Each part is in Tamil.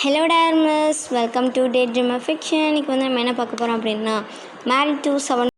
ஹலோ டார்மஸ், welcome to the Dream of Fiction. இன்றைக்கி வந்து நம்ம என்ன பார்க்க போகிறோம் அப்படின்னா, மேரிட் டு 7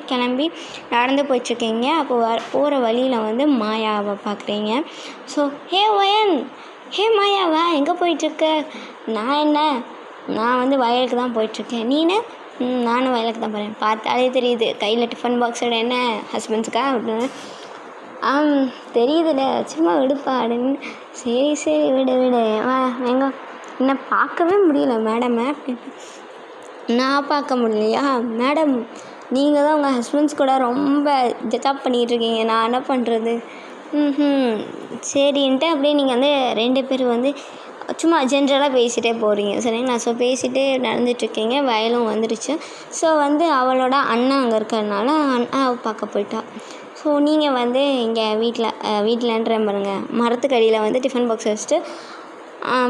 கிளம்பி நடந்து போயிட்டுருக்கீங்க. அப்போ போகிற வழியில் வந்து மாயாவை பார்க்குறீங்க. ஸோ ஹே வயன், ஹே மாயாவா, எங்கே போயிட்டுருக்க? நான் வந்து வயலுக்கு தான் போயிட்டுருக்கேன். நீனு? நானும் வயலுக்கு தான் போகிறேன். பார்த்தாலே தெரியுது, கையில் டிஃபன் பாக்ஸோட. என்ன ஹஸ்பண்ட்ஸுக்கா அப்படின்னு? தெரியுதுல, சும்மா விடுப்பா அப்படின்னு. சரி விடு வா, எங்க என்னை பார்க்கவே முடியல மேடமை அப்படின்னு. நான் பார்க்க முடியலையா மேடம்? நீங்கள் தான் உங்கள் ஹஸ்பண்ட்ஸ் கூட ரொம்ப ஜெட்டாப் பண்ணிகிட்ருக்கீங்க, நான் என்ன பண்ணுறது? சரின்ட்டு அப்படியே நீங்கள் வந்து 2 பேர் வந்து சும்மா ஜென்ரலாக பேசிகிட்டே போகிறீங்க, சரிங்களா? ஸோ பேசிகிட்டே நடந்துட்டுருக்கீங்க. வயலும் வந்துடுச்சு. ஸோ வந்து அவளோட அண்ணா அங்கே இருக்கிறதுனால அண்ணாவை பார்க்க போயிட்டா. ஸோ நீங்கள் வந்து இங்கே வீட்டிலன்ற பாருங்க, மரத்துக்கடியில் வந்து டிஃபன் பாக்ஸ் வச்சுட்டு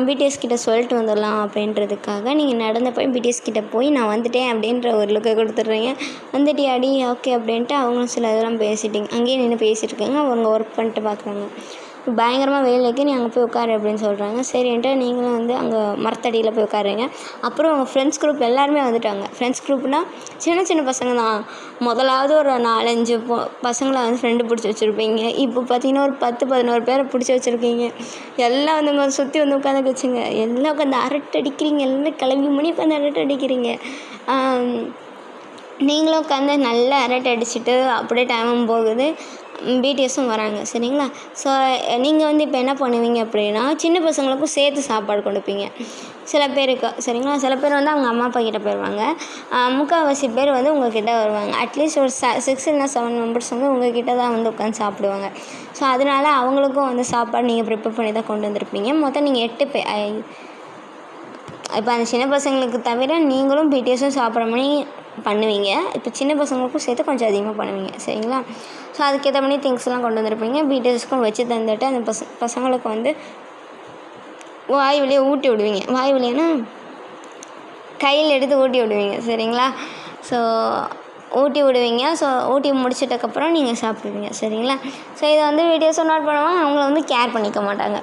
பிடிஎஸ் கிட்டே சொல்லிட்டு வந்துடலாம் அப்படின்றதுக்காக நீங்கள் நடந்து போய் பிடிஎஸ் கிட்டே போய் நான் வந்துட்டேன் அப்படின்ற ஒரு லுக்கை கொடுத்துட்றீங்க. வந்துட்டியாடி, ஓகே அப்படின்ட்டு அவங்களும் சில இதெல்லாம் பேசிட்டிங்க. அங்கேயே நின்று பேசிகிட்டு இருக்காங்க. அவங்க ஒர்க் பண்ணிட்டு பார்க்குறாங்க. பயங்கரமாக வேலைக்கு நீ அங்கே போய் உட்காரு அப்படின்னு சொல்கிறாங்க. சரின்ட்டு நீங்களும் வந்து அங்கே மரத்தடியில் போய் உட்காருங்க. அப்புறம் அவங்க ஃப்ரெண்ட்ஸ் குரூப் எல்லாருமே வந்துட்டாங்க. ஃப்ரெண்ட்ஸ் குரூப்னால் சின்ன பசங்க தான். முதலாவது ஒரு 4-5 பசங்களை வந்து ஃப்ரெண்டு பிடிச்சி வச்சுருப்பீங்க. இப்போ பார்த்தீங்கன்னா ஒரு 10-11 பேரை பிடிச்சி வச்சுருக்கீங்க. எல்லாம் வந்து உங்களை சுற்றி வந்து உட்காந்து வச்சுங்க. எல்லாம் உட்காந்து அரட்டை அடிக்கிறீங்க. எல்லாம் கிளம்பி மணி உட்காந்து அரட்டை அடிக்கிறீங்க. நீங்களும் உட்காந்து நல்லா அரட்டை அடிச்சுட்டு அப்படியே டைமும் போகுது. பிடிஎஸும் வராங்க, சரிங்களா? ஸோ நீங்கள் வந்து இப்போ என்ன பண்ணுவீங்க அப்படின்னா, சின்ன பசங்களுக்கும் சேர்த்து சாப்பாடு கொடுப்பீங்க சில பேருக்கு, சரிங்களா? சில பேர் வந்து அவங்க அம்மா அப்பா கிட்டே போயிடுவாங்க. முக்கால்வாசி பேர் வந்து உங்கள்கிட்ட வருவாங்க. அட்லீஸ்ட் ஒரு 6 இல்லைனா 7 மெம்பர்ஸ் வந்து உங்கள்கிட்ட தான் வந்து உட்காந்து சாப்பிடுவாங்க. ஸோ அதனால் அவங்களுக்கும் வந்து சாப்பாடு நீங்கள் ப்ரிப்பேர் பண்ணி தான் கொண்டு வந்திருப்பீங்க. மொத்தம் நீங்கள் 8 பேர். இப்போ அந்த சின்ன பசங்களுக்கு தவிர நீங்களும் பிடிஎஸும் சாப்பிட்ற மாதிரி பண்ணுவீங்க. இப்போ சின்ன பசங்களுக்கும் சேர்த்து கொஞ்சம் அதிகமாக பண்ணுவீங்க, சரிங்களா? ஸோ அதுக்கேற்ற மாதிரி திங்ஸ்லாம் கொண்டு வந்திருப்பீங்க. பிடிஎஸ்க்கும் வச்சு தந்துட்டு அந்த பசங்களுக்கு வந்து வாய் வழியாக ஊட்டி விடுவீங்க. வாய் வழியானா கையில் எடுத்து ஊட்டி விடுவீங்க, சரிங்களா? ஸோ ஊட்டி விடுவீங்க. ஸோ ஊட்டி முடிச்சிட்டக்கப்புறம் நீங்கள் சாப்பிடுவீங்க, சரிங்களா? ஸோ இதை வந்து வீடியோஸும் நோட் பண்ணுவாங்க. அவங்கள வந்து கேர் பண்ணிக்க மாட்டாங்க.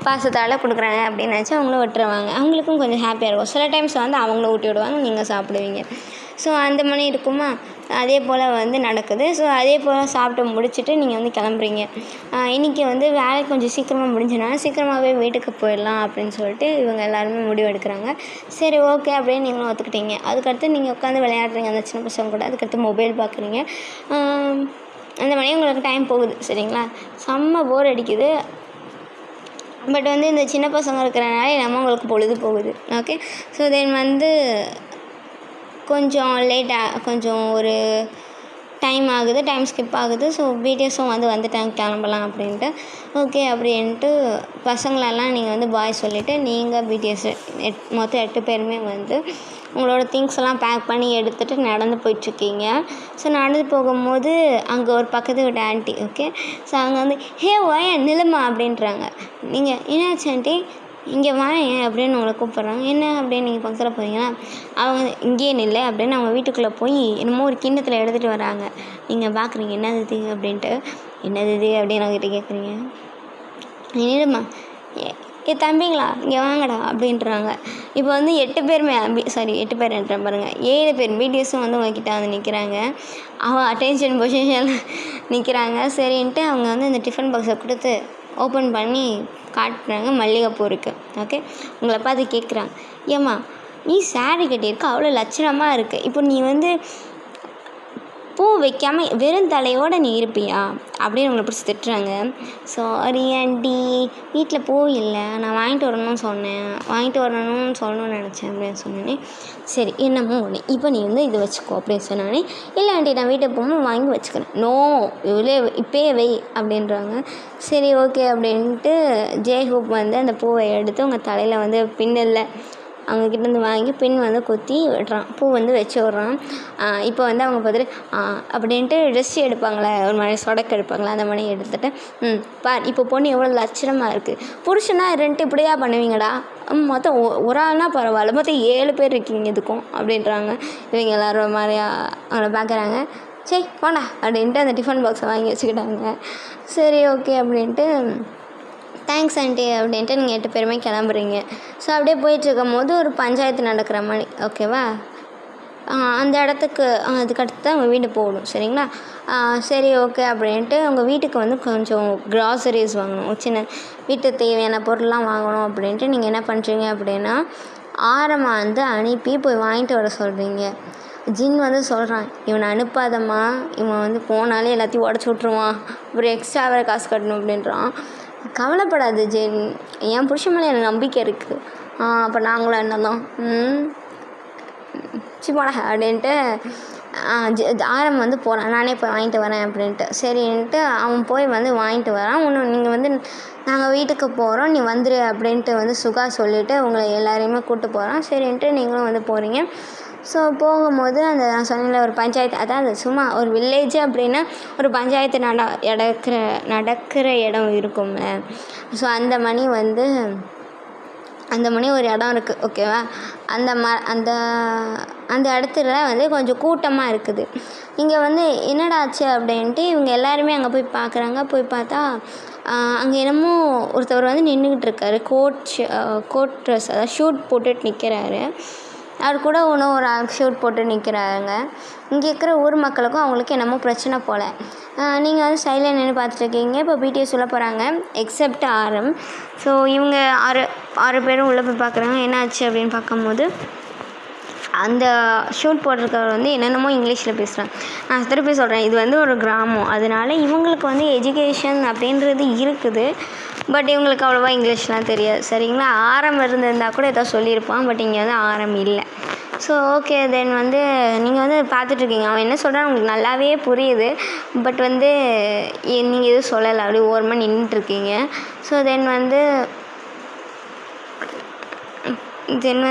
பாசத்தால் கொடுக்குறாங்க அப்படின்னு நினச்சி அவங்களும் விட்டுருவாங்க. அவங்களுக்கும் கொஞ்சம் ஹாப்பியாக இருக்கும். சில டைம்ஸ் வந்து அவங்களும் ஊட்டி விடுவாங்க, நீங்கள் சாப்பிடுவீங்க. ஸோ அந்த மாதிரி இருக்குமா, அதே போல் வந்து நடக்குது. ஸோ அதே போல் சாப்பிட்டு முடிச்சுட்டு நீங்கள் வந்து கிளம்புறீங்க. இன்றைக்கி வந்து வேலை கொஞ்சம் சீக்கிரமாக முடிஞ்சனால சீக்கிரமாகவே வீட்டுக்கு போயிடலாம் அப்படின்னு சொல்லிட்டு இவங்க எல்லாருமே முடிவு எடுக்கிறாங்க. சரி, ஓகே அப்படின்னு நீங்களும் ஒத்துக்கிட்டீங்க. அதுக்கடுத்து நீங்கள் உட்காந்து விளையாடுறீங்க அந்த சின்ன பசங்க கூட. அதுக்கடுத்து மொபைல் பார்க்குறீங்க. அந்த மாதிரி உங்களுக்கு டைம் போகுது, சரிங்களா? செம்ம போர் அடிக்குது. பட் வந்து இந்த சின்ன பசங்க இருக்கிறனால நம்ம உங்களுக்கு பொழுது போகுது. ஓகே. ஸோ தென் வந்து கொஞ்சம் லேட்டாக கொஞ்சம் ஒரு டைம் ஆகுது, டைம் ஸ்கிப் ஆகுது. ஸோ பிடிஎஸும் வந்துட்டாங்க கிளம்பலாம் அப்படின்ட்டு. ஓகே அப்படின்ட்டு பசங்களெல்லாம் நீங்கள் வந்து பாய் சொல்லிவிட்டு நீங்கள் பிடிஎஸ் மொத்தம் 8 பேருமே வந்து உங்களோட திங்ஸ் எல்லாம் பேக் பண்ணி எடுத்துகிட்டு நடந்து போயிட்டுருக்கீங்க. ஸோ நடந்து போகும்போது அங்கே ஒரு பக்கத்து வீட்டு ஆண்டி, ஓகே. ஸோ அவங்க வந்து ஹே வயன் நிலமா அப்படின்றாங்க. நீங்கள் என்னாச்சு ஆண்டி, இங்கே வாயேன் அப்படின்னு உங்களை கூப்பிட்றாங்க. என்ன அப்படின்னு நீங்கள் பக்கத்தில் போகிறீங்கன்னா, அவங்க இங்கேயே நில்லை அப்படின்னு அவங்க வீட்டுக்குள்ளே போய் என்னமோ ஒரு கிண்ணத்தில் எடுத்துகிட்டு வராங்க. நீங்கள் பார்க்குறீங்க என்னது இது அப்படின்ட்டு. என்னது இது அப்படின்னு அவங்ககிட்ட கேட்குறீங்க. நில்லுமா, தம்பிங்களா இங்கே வாங்கடா அப்படின்றாங்க. இப்போ வந்து 8 பேருமே 8 பேருன்றேன் பாருங்கள், 7 பேர் பிடிஎஸும் வந்து உங்ககிட்ட வந்து நிற்கிறாங்க. அவன் அட்டென்ஷன் பொசிஷனில் நிற்கிறாங்க. சரின்ட்டு அவங்க வந்து இந்த டிஃபன் பாக்ஸை கொடுத்து ஓப்பன் பண்ணி காட்டுறாங்க. மல்லிகைப்பூ இருக்குது. ஓகே, உங்களை பார்த்து கேட்குறாங்க, ஏம்மா நீ சாரி கட்டியிருக்க, அவ்வளோ லட்சணமாக இருக்குது, இப்போ நீ வந்து பூ வைக்காமல் வெறும் தலையோடு நீ இருப்பியா அப்படின்னு உங்களை பிடிச்சி திட்டுறாங்க. சாரி ஆண்டி, வீட்டில் பூ இல்லை, நான் வாங்கிட்டு வரணும்னு சொல்லணும்னு நினச்சேன் அப்படின்னு சொன்னேனே. சரி என்னமோ ஒன்று, இப்போ நீ வந்து இது வச்சுக்கோ அப்படின்னு சொன்னானே. இல்லை ஆண்டி, நான் வீட்டுக்கு போகும்போது வாங்கி வச்சுக்கிறேன். நோ, இவ்வளோ இப்போயே வை அப்படின்றாங்க. சரி ஓகே அப்படின்ட்டு ஜெய்ஹூப் வந்து அந்த பூவை எடுத்து உங்கள் தலையில் வந்து பின்னல்ல அவங்கக்கிட்டேருந்து வாங்கி பின் வந்து குத்தி விடுறான். பூ வந்து வச்சு விட்றான். இப்போ வந்து அவங்க பார்த்துட்டு அப்படின்ட்டு ட்ரெஸ் எடுப்பாங்களே, ஒரு மாதிரி சொடக்கு எடுப்பாங்களே, அந்த மாதிரி எடுத்துகிட்டு பார் இப்போ பொண்ணு எவ்வளோ லட்சணமாக இருக்குது, புருஷனா 2 இப்படியா பண்ணுவீங்கடா, மொத்தம் ஒரு ஆள்னா பரவாயில்ல, மொத்தம் 7 பேர் இருக்கீங்க இதுக்கும் அப்படின்றாங்க. இவங்க எல்லோரும் மாதிரியா அவங்கள பார்க்குறாங்க. சரி போண்டா அப்படின்ட்டு அந்த டிஃபன் பாக்ஸை வாங்கி வச்சுக்கிட்டாங்க. சரி ஓகே அப்படின்ட்டு தேங்க்ஸ் ஆண்டி அப்படின்ட்டு நீங்கள் 8 பேருமே கிளம்புறீங்க. ஸோ அப்படியே போயிட்டுருக்கும் போது ஒரு பஞ்சாயத்து நடக்கிற மாதிரி, ஓகேவா, அந்த இடத்துக்கு அதுக்கடுத்து தான் உங்கள் வீடு போகணும். சரிங்களா? சரி ஓகே அப்படின்ட்டு உங்கள் வீட்டுக்கு வந்து கொஞ்சம் க்ராசரிஸ் வாங்கணும், சின்ன வீட்டு தேவையான பொருள்லாம் வாங்கணும் அப்படின்ட்டு நீங்கள் என்ன பண்ணுறீங்க அப்படின்னா, ஆரமாக வந்து அனுப்பி போய் வாங்கிட்டு வர சொல்கிறீங்க. ஜின் வந்து சொல்கிறான், இவனை அனுப்பாதம்மா, இவன் வந்து போனாலே எல்லாத்தையும் உடச்சி விட்ருவான், அப்புறம் எக்ஸ்ட்ரா வேறு காசு கட்டணும் அப்படின்றான். கவலைப்படாது ஜென், என் புருஷன் மேலே எனக்கு நம்பிக்கை இருக்குது. அப்போ நாங்களும் என்ன தான் போட அப்படின்ட்டு ஆரம் வந்து போகிறான். நானே போய் வாங்கிட்டு வரேன் அப்படின்ட்டு. சரின்ட்டு அவன் போய் வந்து வாங்கிட்டு வரான். ஒன்று நீங்கள் வந்து நாங்கள் வீட்டுக்கு போகிறோம், நீ வந்துரு அப்படின்ட்டு வந்து சுகா சொல்லிவிட்டு உங்களை எல்லாரையுமே கூப்பிட்டு போகிறான். சரின்ட்டு நீங்களும் வந்து போகிறீங்க. ஸோ போகும்போது அந்த நான் சொன்ன ஒரு பஞ்சாயத்து, அதாவது சும்மா ஒரு வில்லேஜ் அப்படின்னா ஒரு பஞ்சாயத்து நடக்கிற இடம் இருக்கும்ல. ஸோ அந்த மணி ஒரு இடம் இருக்குது, ஓகேவா. அந்த இடத்துல வந்து கொஞ்சம் கூட்டமாக இருக்குது. இங்கே வந்து என்னடா ஆச்சு அப்படின்ட்டு இவங்க எல்லாருமே அங்கே போய் பார்க்குறாங்க. போய் பார்த்தா அங்கே என்னமோ ஒருத்தவர் வந்து நின்றுக்கிட்டு இருக்காரு. கோட் ட்ரெஸ், அதாவது ஷூட் போட்டுட்டு நிற்கிறாரு. அவர் கூட ஒரு ஷூட் போட்டு நிற்கிறாங்க. இங்கே இருக்கிற ஊர் மக்களுக்கும் அவங்களுக்கு என்னமோ பிரச்சனை போல். நீங்கள் வந்து சைடில் நின்று பார்த்துட்ருக்கீங்க. இப்போ பிடிஎஸ் உள்ளே போகிறாங்க, எக்ஸப்ட் ஆரம். ஸோ இவங்க 6 பேரும் உள்ளே போய் பார்க்குறாங்க. என்ன ஆச்சு அப்படின்னு பார்க்கும்போது அந்த ஷூட் போட்டிருக்கவர் வந்து என்னென்னமோ இங்கிலீஷில் பேசுகிறாங்க. நான் திருப்பி சொல்கிறேன், இது வந்து ஒரு கிராமம், அதனால இவங்களுக்கு வந்து எஜுகேஷன் அப்படின்றது இருக்குது. பட் இவங்களுக்கு அவ்வளோவா இங்கிலீஷ்லாம் தெரியாது. சரிங்களா? ஆரம் இருந்திருந்தால் கூட ஏதோ சொல்லியிருப்பான். பட் இங்கே வந்து ஆரம் இல்லை. ஸோ ஓகே, தென் வந்து நீங்கள் வந்து பார்த்துட்ருக்கீங்க. அவன் என்ன சொல்கிறான் உங்களுக்கு நல்லாவே புரியுது. பட் வந்து நீங்கள் எதுவும் சொல்லலை, அப்படி ஓரமாக நின்றுட்டுருக்கீங்க. ஸோ தென்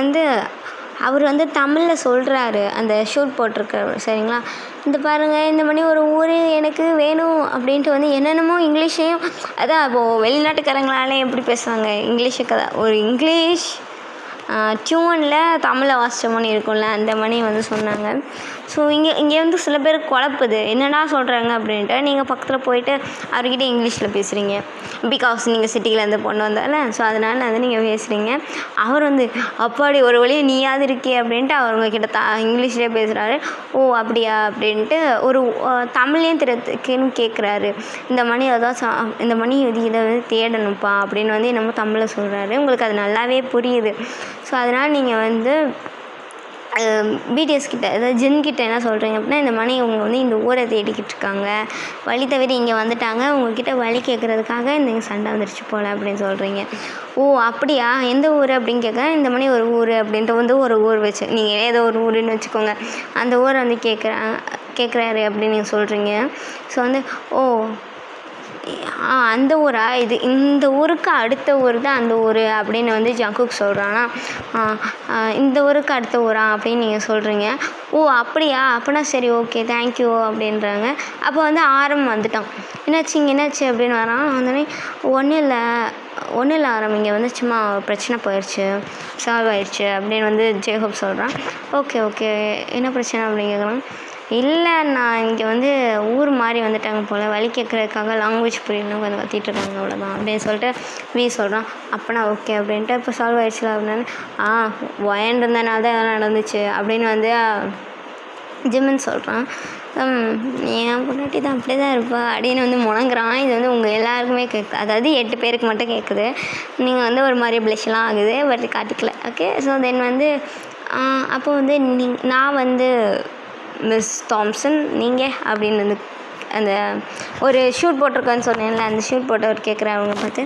வந்து அவர் வந்து தமிழில் சொல்கிறாரு, அந்த ஷூட் போட்டிருக்காரு. சரிங்களா? இந்த பாருங்கள், இந்த மாதிரி ஒரு ஊர் எனக்கு வேணும் அப்படின்ட்டு வந்து என்னென்னமோ இங்கிலீஷையும், அதான் இப்போது வெளிநாட்டுக்காரங்களாலே எப்படி பேசுவாங்க இங்கிலீஷுக்கு தான் ஒரு இங்கிலீஷ் டியூனில் தமிழை வாசித்த மணி இருக்கும்ல, அந்த மணி வந்து சொன்னாங்க. ஸோ இங்கே வந்து சில பேர் குழப்புது, என்னடா சொல்கிறாங்க அப்படின்ட்டு. நீங்கள் பக்கத்தில் போயிட்டு அவர்கிட்ட இங்கிலீஷில் பேசுகிறீங்க, பிகாஸ் நீங்கள் சிட்டியிலேருந்து பொண்ணு வந்தால. ஸோ அதனால் வந்து நீங்கள் பேசுகிறீங்க. அவர் வந்து அப்பாடி ஒரு வழியாக நீயாவது இருக்கே அப்படின்ட்டு அவர் உங்ககிட்ட இங்கிலீஷ்லேயே பேசுகிறாரு. ஓ அப்படியா அப்படின்ட்டு ஒரு தமிழையும் திறத்துக்குன்னு கேட்குறாரு. இந்த மணி இதை வந்து தேடணும்ப்பா அப்படின்னு வந்து என்னமோ தமிழில் சொல்கிறாரு. உங்களுக்கு அது நல்லாவே புரியுது. ஸோ அதனால் நீங்கள் வந்து பிடிஎஸ் கிட்ட, அதாவது ஜின்கிட்ட என்ன சொல்கிறீங்க அப்படின்னா, இந்த மணி இவங்க வந்து இந்த ஊரை தேடிக்கிட்டு இருக்காங்க, வழி தவிர இங்கே வந்துட்டாங்க, உங்ககிட்ட வழி கேட்குறதுக்காக இந்த சண்டை வந்துருச்சு போல் அப்படின்னு சொல்கிறீங்க. ஓ அப்படியா, எந்த ஊர் அப்படின்னு கேட்க, இந்த மணி ஒரு ஊர் அப்படின்ட்டு வந்து ஒரு ஊர் வச்சு, நீங்கள் ஏதோ ஒரு ஊருன்னு வச்சுக்கோங்க, அந்த ஊரை வந்து கேட்குறாரு அப்படின்னு நீங்கள் சொல்கிறீங்க. ஸோ வந்து ஓ அந்த ஊரா, இது இந்த ஊருக்கு அடுத்த ஊர் தான் அந்த ஊர் அப்படின்னு வந்து ஜங்குக் சொல்கிறானா. இந்த ஊருக்கு அடுத்த ஊரா அப்படின்னு நீங்கள் சொல்கிறீங்க. ஓ அப்படியா, அப்படின்னா சரி ஓகே தேங்க்யூ அப்படின்றாங்க. அப்போ வந்து ஆரம் வந்துட்டான். என்னாச்சு அப்படின்னு வரான். வந்தோடனே ஒன்றும் இல்லை ஆரம், இங்கே வந்து சும்மா பிரச்சனை போயிடுச்சு, சால்வ் ஆயிடுச்சு அப்படின்னு வந்து ஜேகப் சொல்கிறான். ஓகே என்ன பிரச்சனை அப்படின்னு கேட்குறான். இல்லை நான் இங்கே வந்து ஊர் மாதிரி வந்துட்டாங்க போல், வழி கேட்குறதுக்காக லாங்குவேஜ் புரியணும் கொஞ்சம் கத்திட்டுருக்காங்க அவ்வளோதான் அப்படின்னு சொல்லிட்டு வி சொல்கிறான். அப்போனா ஓகே அப்படின்ட்டு இப்போ சால்வ் ஆயிடுச்சுல அப்படின்னு. ஒயன் இருந்தனால தான் எல்லாம் நடந்துச்சு அப்படின்னு வந்து ஜிம்முன்னு சொல்கிறான். என் பொண்டாட்டி தான் அப்படி தான் இருப்பா அப்படின்னு வந்து முழங்குறான். இது வந்து உங்கள் எல்லாருக்குமே கேட்குது, அதாவது 8 பேருக்கு மட்டும் கேட்குது. நீங்கள் வந்து ஒரு மாதிரி ப்ளஷ்லாம் ஆகுது, பட் காட்டிக்கல. ஓகே, ஸோ தென் வந்து அப்போ வந்து நான் வந்து மிஸ் தாம்சன் நீங்கள் அப்படின்னு வந்து அந்த ஒரு ஷூட் போட்டிருக்கேன்னு சொன்னேன்ல, அந்த ஷூட் போட்டவர் கேட்குறேன் அவங்க பார்த்து.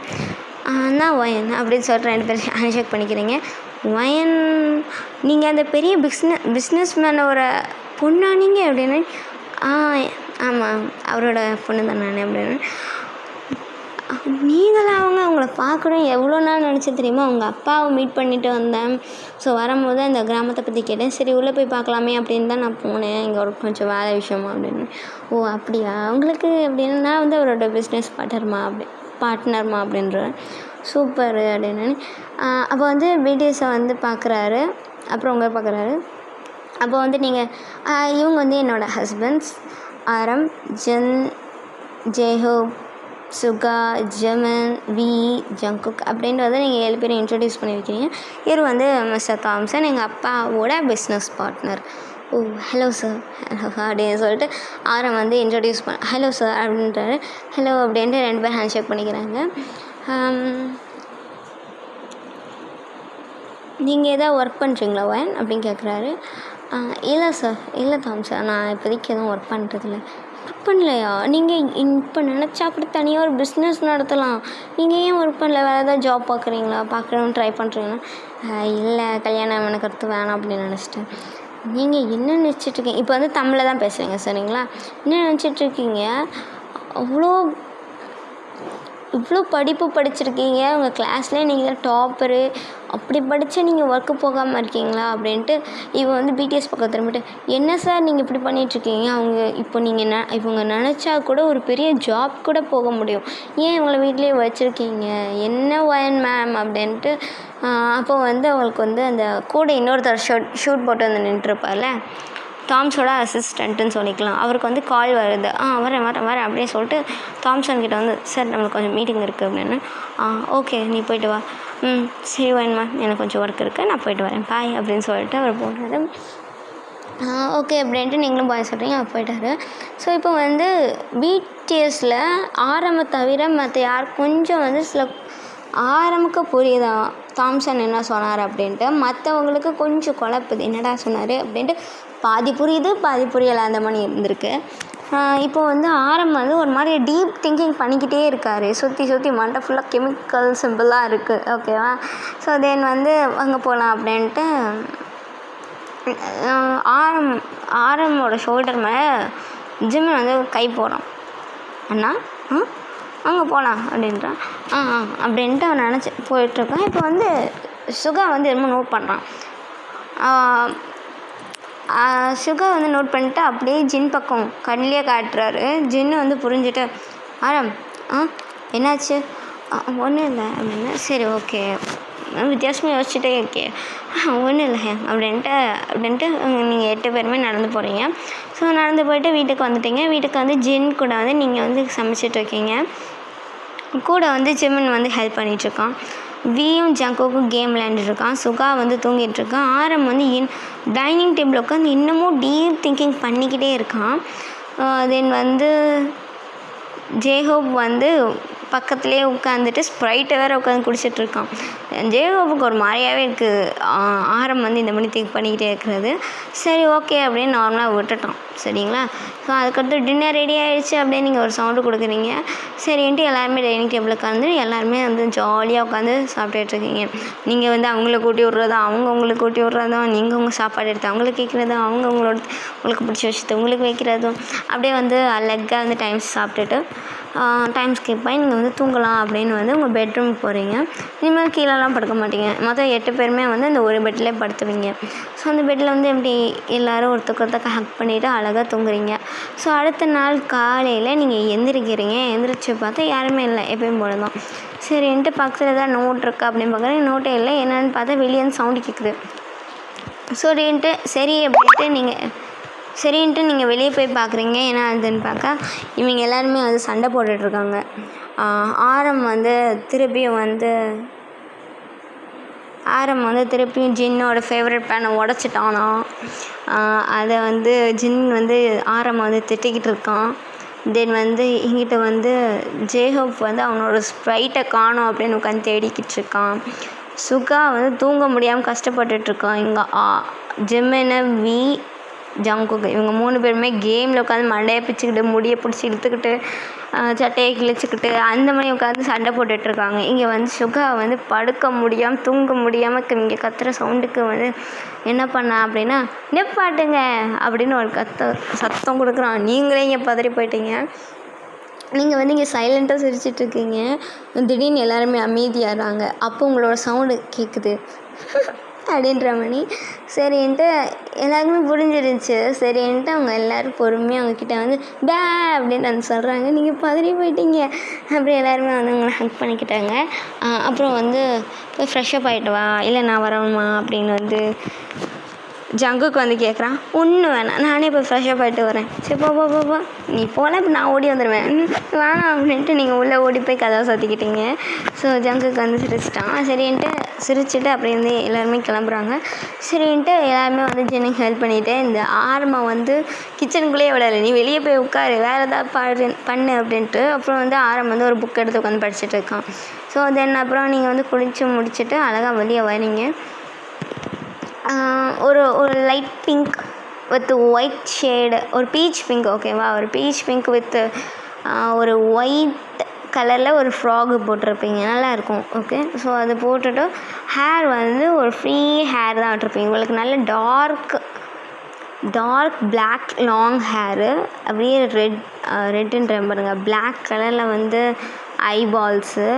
நான் ஒயன் அப்படின்னு சொல்லிட்டு 2 பேரும் ஹேண்ட்ஷேக் பண்ணிக்கிறீங்க. ஒயன் நீங்கள் அந்த பெரிய பிஸ்னஸ் மேனோட பொண்ணா நீங்கள் அப்படின்னு. ஆமாம் அவரோட பொண்ணு தான் நான் அப்படின்னு. நீங்களாம் அவங்கள பார்க்கணும் எவ்வளோ நாள் நினச்சேன் தெரியுமா? அவங்க அப்பாவை மீட் பண்ணிவிட்டு வந்தேன். ஸோ வரும்போது அந்த கிராமத்தை பற்றி கேட்டேன். சரி உள்ளே போய் பார்க்கலாமே அப்படின்னு தான் நான் போனேன், இங்கே ஒரு கொஞ்சம் வேலை விஷயமா அப்படின்னு. ஓ அப்படியா உங்களுக்கு அப்படின்னு. நான் வந்து அவரோட பிஸ்னஸ் பார்ட்னர்மா அப்படின்றேன். சூப்பர் அப்படின்னு. அப்போ வந்து பிடிஎஸை வந்து பார்க்குறாரு, அப்புறம் உங்களை பார்க்குறாரு. அப்போ வந்து நீங்கள் இவங்க வந்து என்னோடய husbands RM, Jin, J Hope, Suga, Jimin, V, Jungkook அப்படின்றத நீங்கள் 7 பேரும் இன்ட்ரடியூஸ் பண்ணி வைக்கிறீங்க. இவர் வந்து மிஸ்டர் தாம்சன், எங்கள் அப்பாவோட பிஸ்னஸ் பார்ட்னர். ஓ ஹலோ சார் அப்படின்னு சொல்லிட்டு ஆரம் வந்து இன்ட்ரடியூஸ் ஹலோ சார் அப்படின்றாரு. ஹலோ அப்படின்ட்டு 2 பேர் ஹேண்ட்ஷேக் பண்ணிக்கிறாங்க. நீங்கள் எதாவது ஒர்க் பண்ணுறீங்களா ஒயன் அப்படின்னு கேட்குறாரு. இல்லை சார், இல்லை தாம்சன், நான் இப்போதைக்கு எதுவும் ஒர்க் பண்ணுறதில்ல. ஒர்க் பண்ணலையா? நீங்கள் இப்போ நினச்சா கூட தனியாக ஒரு பிஸ்னஸ் நடத்தலாம். நீங்கள் ஏன் ஒர்க் பண்ணல? வேறு ஏதாவது ஜாப் பார்க்கணுன்னு ட்ரை பண்ணுறீங்களா? இல்லை, கல்யாணம் எனக்கு அடுத்து வேணாம் அப்படின்னு நினச்சிட்டேன். நீங்கள் என்ன நினச்சிட்ருக்கீங்க? இப்போ வந்து தமிழில் தான் பேசுகிறீங்க சரிங்களா? என்ன நினச்சிட்ருக்கீங்க? இவ்வளோ படிப்பு படிச்சிருக்கீங்க, உங்கள் கிளாஸ்லேயே நீங்கள் தான் டாப்பரு, அப்படி படித்து நீங்கள் ஒர்க்கு போகாமல் இருக்கீங்களா அப்படின்ட்டு இவன் வந்து பிடிஎஸ் பக்கம் திரும்பிட்டு, என்ன சார் நீங்கள் இப்படி பண்ணிகிட்ருக்கீங்க? இவங்க நினச்சா கூட ஒரு பெரிய ஜாப் கூட போக முடியும், ஏன் இவங்களை வீட்லேயே வச்சுருக்கீங்க? என்ன ஒயன் மேம் அப்படின்ட்டு. அப்போ வந்து அவங்களுக்கு வந்து அந்த கூட இன்னொருத்தர் ஷூட் போட்டு வந்து நின்றுருப்பார்ல, தாம்ஸோட அசிஸ்டண்ட்டுன்னு சொல்லிக்கலாம். அவருக்கு வந்து கால் வருது. வரேன் அப்படின்னு சொல்லிட்டு தாம்சன் கிட்ட வந்து, சார் நம்மளுக்கு கொஞ்சம் மீட்டிங் இருக்குது அப்படின்னு. ஓகே நீ போய்ட்டு வா. சரி வேணுமா, எனக்கு கொஞ்சம் ஒர்க் இருக்குது, நான் போய்ட்டு வரேன், பாய் அப்படின்னு சொல்லிட்டு அவர் போடுறாரு. ஓகே அப்படின்ட்டு நீங்களும் பாய் சொல்கிறீங்க, அவர் போயிட்டார். ஸோ இப்போ வந்து பிடிஎஸில் ஆரம்ப தவிர மற்ற யார் கொஞ்சம் வந்து ஆரம்புக்கு புரியுதா தாம்சன் என்ன சொன்னார் அப்படின்ட்டு, மற்றவங்களுக்கு கொஞ்சம் குழப்புது, என்னடா சொன்னார் அப்படின்ட்டு. பாதி புரியுது பாதி புரியலை, அந்த மாதிரி இருந்திருக்கு. இப்போ வந்து வந்து ஒரு மாதிரி டீப் திங்கிங் பண்ணிக்கிட்டே இருக்கார். சுற்றி மண்டை ஃபுல்லாக கெமிக்கல் சிம்பிளாக இருக்குது. ஓகேவா? ஸோ தென் வந்து அங்கே போகலாம் அப்படின்ட்டு ஆரமோட ஷோல்டர் மேலே ஜிம்மன் வந்து கை போகிறான். அண்ணா அங்கே போகலாம் அப்படின்றான். அப்படின்ட்டு அவன் நினச்சி போயிட்டுருக்கான். இப்போ வந்து சுகா வந்து என்னமோ நோட் பண்ணுறான். சுகா வந்து நோட் பண்ணிட்டு அப்படியே ஜின் பக்கம் கண்ணிலே காட்டுறாரு. ஜின்னு வந்து புரிஞ்சுட்டு, ஆரம் என்னாச்சு? ஒன்றும் இல்லை அப்படின்னா. சரி ஓகே, வித்தியாசமாக யோசிச்சுட்டே இருக்கே. ஒன்றும் இல்லை அப்படின்ட்டு நீங்கள் 8 பேருமே நடந்து போகிறீங்க. ஸோ நடந்து போயிட்டு வீட்டுக்கு வந்துட்டீங்க. வீட்டுக்கு வந்து ஜின் கூட வந்து நீங்கள் வந்து சமைச்சிட்ருக்கீங்க. கூட வந்து ஜிம்மன் வந்து ஹெல்ப் பண்ணிகிட்ருக்கான். வியும் ஜங்குக்கும் கேம் விளையாண்டுருக்கான். சுகா வந்து தூங்கிட்டுருக்கான். ஆரம் வந்து டைனிங் டேபிள் உட்காந்து இன்னமும் டீப் திங்கிங் பண்ணிக்கிட்டே இருக்கான். தென் வந்து ஜேஹோப் வந்து பக்கத்துலேயே உட்காந்துட்டு ஸ்ப்ரைட்டை வேறு உட்காந்து குடிச்சிட்ருக்கான். ஜேஹோப்புக்கு ஒரு மாதிரியாகவே இருக்குது. ஆரம் வந்து இந்த மாதிரி திங்க் பண்ணிக்கிட்டே இருக்கிறது. சரி ஓகே அப்படின்னு நார்மலாக விட்டுட்டோம் சரிங்களா? ஸோ அதுக்கடுத்து டின்னர் ரெடி ஆகிடுச்சு அப்படியே நீங்கள் ஒரு சவுண்டு கொடுக்குறீங்க. சரின்ட்டு எல்லாருமே டைனிங் டேபிள் உட்காந்து எல்லாருமே வந்து ஜாலியாக உட்காந்து சாப்பிட்டுட்ருக்கீங்க. நீங்கள் வந்து அவங்கள கூட்டி விட்றதும், அவங்க உங்களுக்கு கூட்டி விட்றதும், நீங்கள் உங்கள் சாப்பாடு எடுத்து அவங்களுக்கு கேட்குறதும், உங்களுக்கு பிடிச்ச விஷயத்தை உங்களுக்கு வைக்கிறதும், அப்படியே வந்து அழகாக வந்து சாப்பிட்டுட்டு டைம் ஸ்கிப் பண்ணி நீங்கள் வந்து தூங்கலாம் அப்படின்னு வந்து உங்கள் பெட்ரூமுக்கு போகிறீங்க. இனிமேல் கீழெல்லாம் படுக்க மாட்டீங்க. மொத்தம் 8 பேருமே வந்து அந்த ஒரு பெட்டிலே படுத்துவீங்க. ஸோ அந்த பெட்டில் வந்து எப்படி எல்லோரும் ஒருத்தருக்கு ஹக் பண்ணிவிட்டு அழகாக தூங்குறீங்க. ஸோ அடுத்த நாள் காலையில் நீங்கள் எந்திரிச்சு பார்த்தா யாருமே இல்லை, எப்பயும் போல தான். சரின்ட்டு பக்கத்தில் ஏதாவது நோட் இருக்கா அப்படின்னு பார்க்குறேன். நோட்டே இல்லை. என்னென்னு பார்த்தா வெளியே வந்து சவுண்டு கேட்குது. சரின்ட்டு சரி அப்படின்ட்டு நீங்கள் சரின்ட்டு நீங்கள் வெளியே போய் பார்க்குறீங்க. என்ன ஆகுதுன்னு பார்க்க இவங்க எல்லாருமே வந்து சண்டை போட்டுட்ருக்காங்க. ஆரம் வந்து திருப்பியும் ஜின்னோட ஃபேவரட் பேனை உடச்சிட்டானாம். அதை வந்து ஜின் வந்து ஆரம் வந்து திட்டிக்கிட்டு இருக்கான். தென் வந்து எங்கிட்ட வந்து ஜேஹோப் வந்து அவனோட ஸ்ப்ரைட்டை காணோம் அப்படின்னு உட்காந்து தேடிக்கிட்டு இருக்கான். சுகா வந்து தூங்க முடியாமல் கஷ்டப்பட்டுட்ருக்கான். இங்கே ஜிமினு வி ஜங்குக்கு இவங்க 3 பேருமே கேமில் உட்காந்து மண்டையை பிச்சுக்கிட்டு முடியை பிடிச்சி இழுத்துக்கிட்டு சட்டையை கிழிச்சிக்கிட்டு அந்த மாதிரி உட்காந்து சண்டை போட்டுட்ருக்காங்க. இங்கே வந்து சுகா வந்து படுக்க முடியாமல் தூங்க முடியாமல் இங்கே கத்துற சவுண்டுக்கு வந்து என்ன பண்ணா அப்படின்னா நிப்பாட்டுங்க அப்படின்னு ஒரு சத்தம் கொடுக்குறான். நீங்களே இங்கே பதறி போயிட்டீங்க. நீங்கள் வந்து இங்கே சைலண்ட்டாக சிரிச்சிட்ருக்கீங்க. திடீர்னு எல்லாருமே அமைதியாகிறாங்க. அப்போ உங்களோட சவுண்டு கேட்குது அப்படின்ற மணி. சரின்ட்டு எல்லாருக்குமே புரிஞ்சிருச்சு. சரின்ட்டு அவங்க எல்லோரும் பொறுமையாக அவங்கக்கிட்ட வந்து பே அப்படின்னு வந்து சொல்கிறாங்க. நீங்கள் பதறி போயிட்டீங்க. அப்படி எல்லாருமே வந்து அவங்கள ஹக் பண்ணிக்கிட்டாங்க. அப்புறம் வந்து போய் ஃப்ரெஷ்ஷப் ஆகிட்டு வா, இல்லை நான் வரணுமா அப்படின்னு வந்து ஜங்குக்கு வந்து கேட்குறான். ஒன்றும் வேணாம், நானே போய் ஃப்ரெஷ்ஷப் ஆகிட்டு வரேன். சரி போ நீ போல இப்போ நான் ஓடி வந்துடுவேன். வேணாம் அப்படின்ட்டு நீங்கள் உள்ளே ஓடி போய் கதவை சாத்திக்கிட்டீங்க. ஸோ ஜங்குக்கு வந்து சிரிச்சிட்டான். சரின்ட்டு சிரிச்சுட்டு அப்படி வந்து எல்லாருமே கிளம்புறாங்க. சரின்ட்டு எல்லாருமே வந்து ஜென்னுக்கு ஹெல்ப் பண்ணிவிட்டு இந்த ஆரம்பம் வந்து கிச்சனுக்குள்ளேயே விடலை, நீ வெளியே போய் உட்காரு, வேறு ஏதாவது பண்ணு அப்படின்ட்டு. அப்புறம் வந்து ஆரம்பம் வந்து ஒரு புக் எடுத்து உட்காந்து படிச்சுட்டு இருக்கான். ஸோ தென் அப்புறம் நீங்கள் வந்து குளித்து முடிச்சுட்டு அழகாக வெளியே வரீங்க. ஒரு light pink with white shade, ஒரு பீச் பிங்க், ஓகேவா, ஒரு பீச் பிங்க் வித் ஒரு ஒயிட் கலரில் ஒரு ஃப்ராகு போட்டிருப்பீங்க, நல்லாயிருக்கும். ஓகே, ஸோ அது போட்டுட்டு ஹேர் வந்து ஒரு ஃப்ரீ ஹேர் தான் விட்டுருப்பீங்க. உங்களுக்கு நல்ல டார்க் பிளாக் லாங் ஹேரு, அப்படியே ரெட்டுன்ற பாருங்க, பிளாக் கலரில் வந்து ஐபால்ஸு,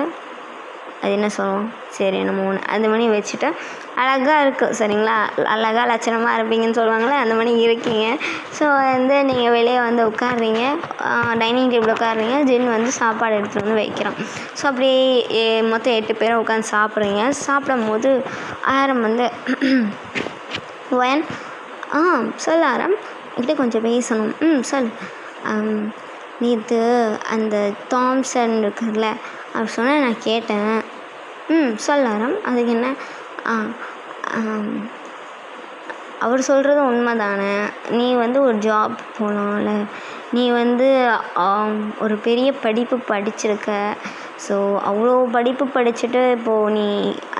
அது என்ன சொல்லுவோம், சரி என்னமோ ஒன்று அந்த மணி வச்சுட்டு அழகாக இருக்குது. சரிங்களா, அழகாக லட்சணமாக இருப்பீங்கன்னு சொல்லுவாங்களே அந்த மணி இருக்கீங்க. ஸோ வந்து நீங்கள் வெளியே வந்து உட்காடுறீங்க, டைனிங் டேபிள் உட்காடுறீங்க. ஜின் வந்து சாப்பாடு எடுத்துகிட்டு வந்து வைக்கிறான். ஸோ அப்படியே மொத்தம் 8 பேரும் உட்காந்து சாப்பிட்றீங்க. சாப்பிடும் போது ஆரம் வந்து வயன் சொல் ஆரம், என்கிட்ட கொஞ்சம் பேசணும். சொல். நேற்று அந்த தாம்சன் இருக்குல்ல, அவர் சொன்ன நான் கேட்டேன். சொல் ஆரம், அதுக்கு என்ன? அவர் சொல்கிறது உண்மை தானே, நீ வந்து ஒரு ஜாப் போகலாம்ல, நீ வந்து ஒரு பெரிய படிப்பு படிச்சிருக்க. ஸோ அவ்வளோ படிப்பு படிச்சுட்டு இப்போது நீ